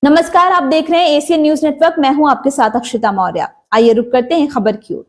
नमस्कार, आप देख रहे हैं एशियन न्यूज नेटवर्क। मैं हूं आपके साथ अक्षिता मौर्य। आइए रुक करते हैं खबर की ओर।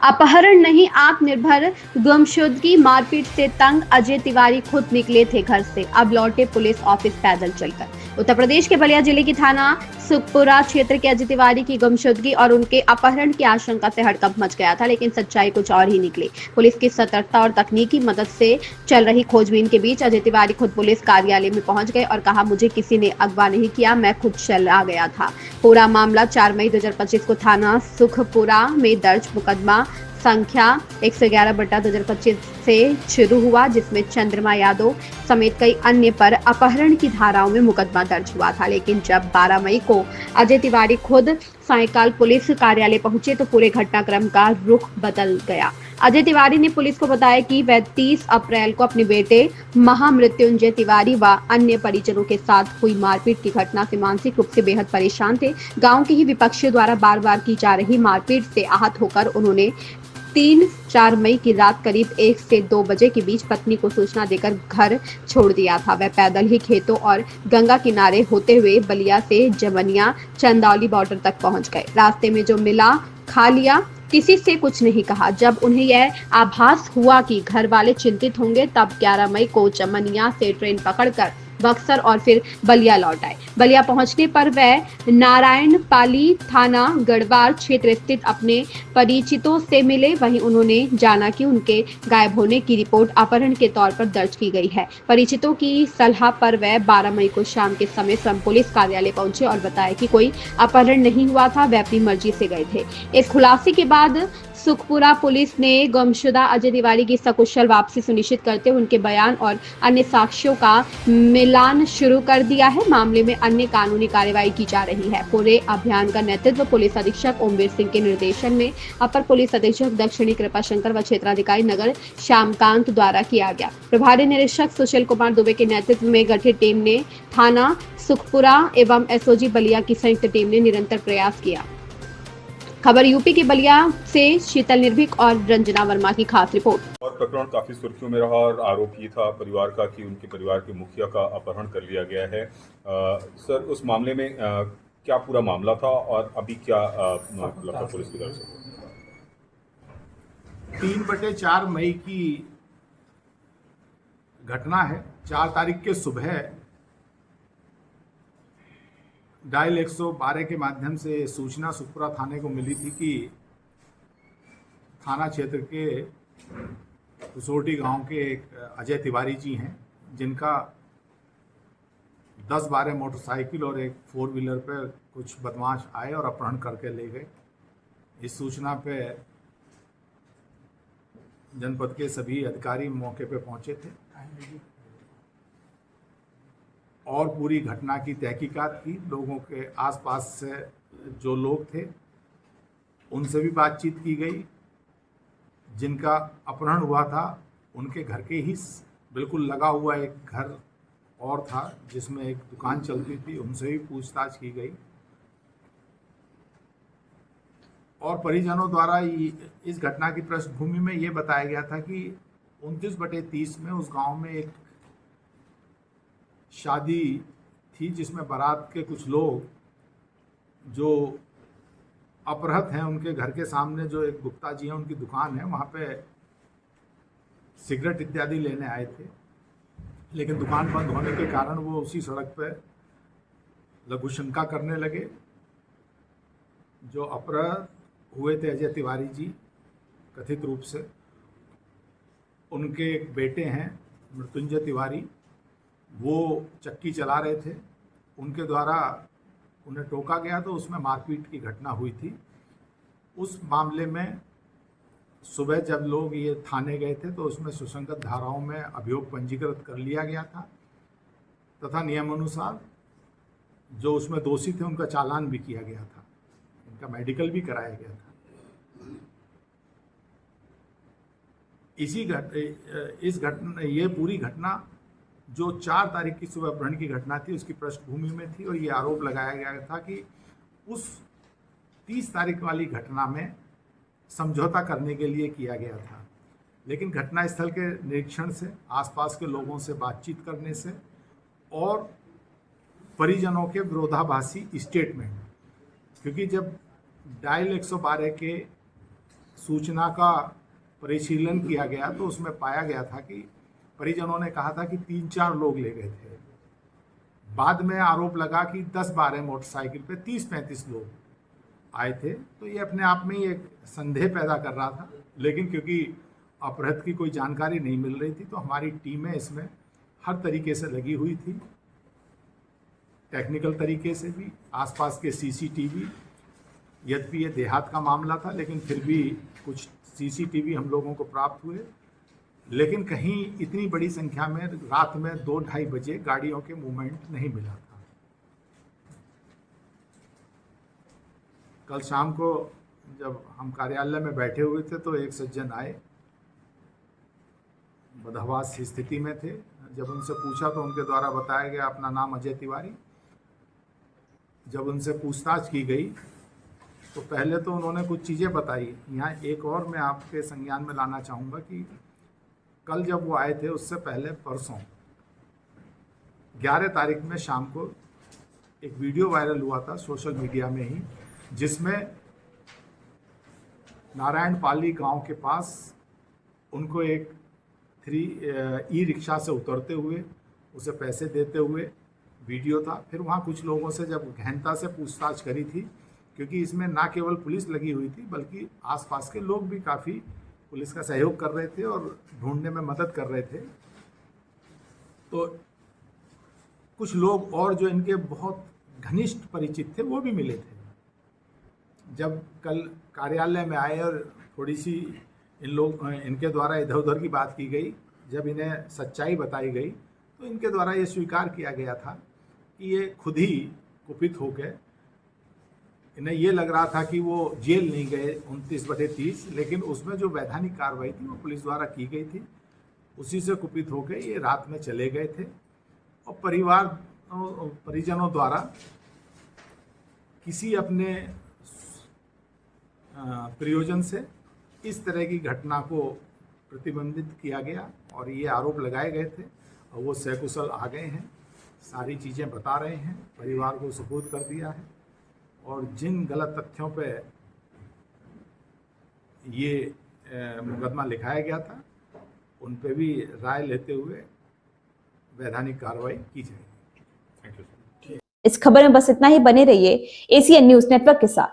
अपहरण नहीं, आत्मनिर्भर गुमशुदगी, मारपीट से तंग अजय तिवारी खुद निकले थे घर से, अब लौटे पुलिस ऑफिस पैदल चलकर। उत्तर प्रदेश के बलिया जिले की थाना सुखपुरा क्षेत्र के अजय तिवारी की गुमशुदगी और उनके अपहरण की आशंका से हड़कंप मच गया था, लेकिन सच्चाई कुछ और ही निकली। पुलिस की सतर्कता और तकनीकी मदद से चल रही खोजबीन के बीच अजय तिवारी खुद पुलिस कार्यालय में पहुंच गए और कहा, मुझे किसी ने अगवा नहीं किया, मैं खुद चला गया था। पूरा मामला 4 मई 2025 को थाना सुखपुरा में दर्ज मुकदमा संख्या 111/2025 से शुरू हुआ, जिसमें चंद्रमा यादव समेत कई अन्य पर अपहरण की धाराओं में मुकदमा दर्ज हुआ था। लेकिन जब 12 मई को अजय तिवारी खुद सायकाल पुलिस कार्यालय पहुंचे तो पूरे घटनाक्रम का रुख बदल गया। अजय तिवारी ने पुलिस को बताया कि वह 30 अप्रैल को अपने बेटे महामृत्युंजय तिवारी व अन्य परिजनों के साथ हुई मारपीट की घटना से मानसिक रूप से बेहद परेशान थे। गांव के ही विपक्षियों द्वारा बार बार की जा रही मारपीट से आहत होकर उन्होंने 3-4 मई की रात करीब 1 से 2 बजे के बीच पत्नी को सूचना देकर घर छोड़ दिया था। वह पैदल ही खेतों और गंगा किनारे होते हुए बलिया से जमनिया चंदौली बॉर्डर तक पहुंच गए। रास्ते में जो मिला खा लिया, किसी से कुछ नहीं कहा। जब उन्हें यह आभास हुआ कि घर वाले चिंतित होंगे, तब 11 मई को जमनिया से ट्रेन पकड़कर बक्सर और फिर बलिया लौट आए। बलिया पहुंचने पर वह नारायणपाली थाना गढ़वाल क्षेत्र स्थित अपने परिचितों से मिले। वहीं उन्होंने जाना कि उनके गायब होने की रिपोर्ट अपहरण के तौर पर दर्ज की गई है। परिचितों की सलाह पर वह 12 मई को शाम के समय स्वयं पुलिस कार्यालय पहुंचे और बताया कि कोई अपहरण नहीं हुआ था, वह अपनी मर्जी से गए थे। इस खुलासे के बाद सुखपुरा पुलिस ने गुमशुदा अजय तिवारी की सकुशल वापसी सुनिश्चित करते हुए उनके बयान और अन्य साक्ष्यों का मिलान शुरू कर दिया है। मामले में अन्य कानूनी कार्रवाई की जा रही है। पूरे अभियान का नेतृत्व पुलिस अधीक्षक ओमवीर सिंह के निर्देशन में अपर पुलिस अधीक्षक दक्षिणी कृपाशंकर व क्षेत्राधिकारी नगर श्यामकांत द्वारा किया गया। प्रभारी निरीक्षक सुशील कुमार दुबे के नेतृत्व में गठित टीम ने थाना सुखपुरा एवं एसओजी बलिया की संयुक्त टीम ने निरंतर प्रयास किया। खबर यूपी के बलिया से शीतल निर्भीक और रंजना वर्मा की खास रिपोर्ट। और प्रकरण काफी सुर्खियों में रहा और आरोप ये था परिवार का कि उनके परिवार के मुखिया का अपहरण कर लिया गया है। सर, उस मामले में क्या पूरा मामला था और अभी क्या मतलब था पुलिस की तरफ से? 3/4 मई की घटना है। 4 तारीख के सुबह डायल 112 के माध्यम से सूचना सुखपुरा थाने को मिली थी कि थाना क्षेत्र के उसोटी गांव के एक अजय तिवारी जी हैं, जिनका 10-12 मोटरसाइकिल और एक 4 व्हीलर पर कुछ बदमाश आए और अपहरण करके ले गए। इस सूचना पे जनपद के सभी अधिकारी मौके पे पहुंचे थे और पूरी घटना की तहकीकात की। लोगों के आसपास से जो लोग थे उनसे भी बातचीत की गई। जिनका अपहरण हुआ था उनके घर के ही बिल्कुल लगा हुआ एक घर और था जिसमें एक दुकान चलती थी, उनसे भी पूछताछ की गई और परिजनों द्वारा इस घटना की पृष्ठभूमि में ये बताया गया था कि 29/30 में उस गांव में एक शादी थी जिसमें बारात के कुछ लोग जो अपहृत हैं, उनके घर के सामने जो एक गुप्ता जी हैं उनकी दुकान है, वहाँ पे सिगरेट इत्यादि लेने आए थे। लेकिन दुकान बंद होने के कारण वो उसी सड़क पे लघु शंका करने लगे। जो अपहृत हुए थे अजय तिवारी जी कथित रूप से, उनके एक बेटे हैं मृत्युंजय तिवारी, वो चक्की चला रहे थे। उनके द्वारा उन्हें टोका गया तो उसमें मारपीट की घटना हुई थी। उस मामले में सुबह जब लोग ये थाने गए थे तो उसमें सुसंगत धाराओं में अभियोग पंजीकृत कर लिया गया था तथा नियमानुसार जो उसमें दोषी थे उनका चालान भी किया गया था, इनका मेडिकल भी कराया गया था। ये पूरी घटना जो 4 तारीख की सुबह अपहरण की घटना थी उसकी पृष्ठभूमि में थी और ये आरोप लगाया गया था कि उस 30 तारीख वाली घटना में समझौता करने के लिए किया गया था। लेकिन घटनास्थल के निरीक्षण से, आसपास के लोगों से बातचीत करने से और परिजनों के विरोधाभासी स्टेटमेंट, क्योंकि जब डायल 112 के सूचना का परिशीलन किया गया तो उसमें पाया गया था कि परिजनों ने कहा था कि 3-4 लोग ले गए थे। बाद में आरोप लगा कि 10-12 मोटरसाइकिल पे 30-35 लोग आए थे। तो ये अपने आप में ही एक संदेह पैदा कर रहा था, लेकिन क्योंकि अपहृत की कोई जानकारी नहीं मिल रही थी तो हमारी टीमें इसमें हर तरीके से लगी हुई थी, टेक्निकल तरीके से भी, आसपास के सीसीटीवी, यद्यपि ये देहात का मामला था लेकिन फिर भी कुछ सीसीटीवी हम लोगों को प्राप्त हुए, लेकिन कहीं इतनी बड़ी संख्या में रात में 2-2:30 बजे गाड़ियों के मूवमेंट नहीं मिला था। कल शाम को जब हम कार्यालय में बैठे हुए थे तो एक सज्जन आए, बदहवास स्थिति में थे। जब उनसे पूछा तो उनके द्वारा बताया गया अपना नाम अजय तिवारी। जब उनसे पूछताछ की गई तो पहले तो उन्होंने कुछ चीज़ें बताई। यहाँ एक और मैं आपके संज्ञान में लाना चाहूँगा कि कल जब वो आए थे उससे पहले परसों 11 तारीख में शाम को एक वीडियो वायरल हुआ था सोशल मीडिया में ही, जिसमें नारायणपाली गांव के पास उनको एक ई रिक्शा से उतरते हुए उसे पैसे देते हुए वीडियो था। फिर वहाँ कुछ लोगों से जब गहनता से पूछताछ करी थी, क्योंकि इसमें ना केवल पुलिस लगी हुई थी बल्कि आसपास के लोग भी काफ़ी पुलिस का सहयोग कर रहे थे और ढूंढने में मदद कर रहे थे, तो कुछ लोग और जो इनके बहुत घनिष्ठ परिचित थे वो भी मिले थे। जब कल कार्यालय में आए और थोड़ी सी इनके द्वारा इधर उधर की बात की गई, जब इन्हें सच्चाई बताई गई तो इनके द्वारा ये स्वीकार किया गया था कि ये खुद ही कुपित हो गए। इन्हें ये लग रहा था कि वो जेल नहीं गए 29/30, लेकिन उसमें जो वैधानिक कार्रवाई थी वो पुलिस द्वारा की गई थी, उसी से कुपित होकर ये रात में चले गए थे। और परिजनों द्वारा किसी अपने प्रयोजन से इस तरह की घटना को प्रतिबंधित किया गया और ये आरोप लगाए गए थे और वो सकुशल आ गए हैं, सारी चीज़ें बता रहे हैं, परिवार को सुपुर्द कर दिया है और जिन गलत तथ्यों पे ये मुकदमा लिखाया गया था उन पे भी राय लेते हुए वैधानिक कार्रवाई की जाएगी। Thank you. इस खबर में बस इतना ही। बने रहिए एसीएन न्यूज नेटवर्क के साथ।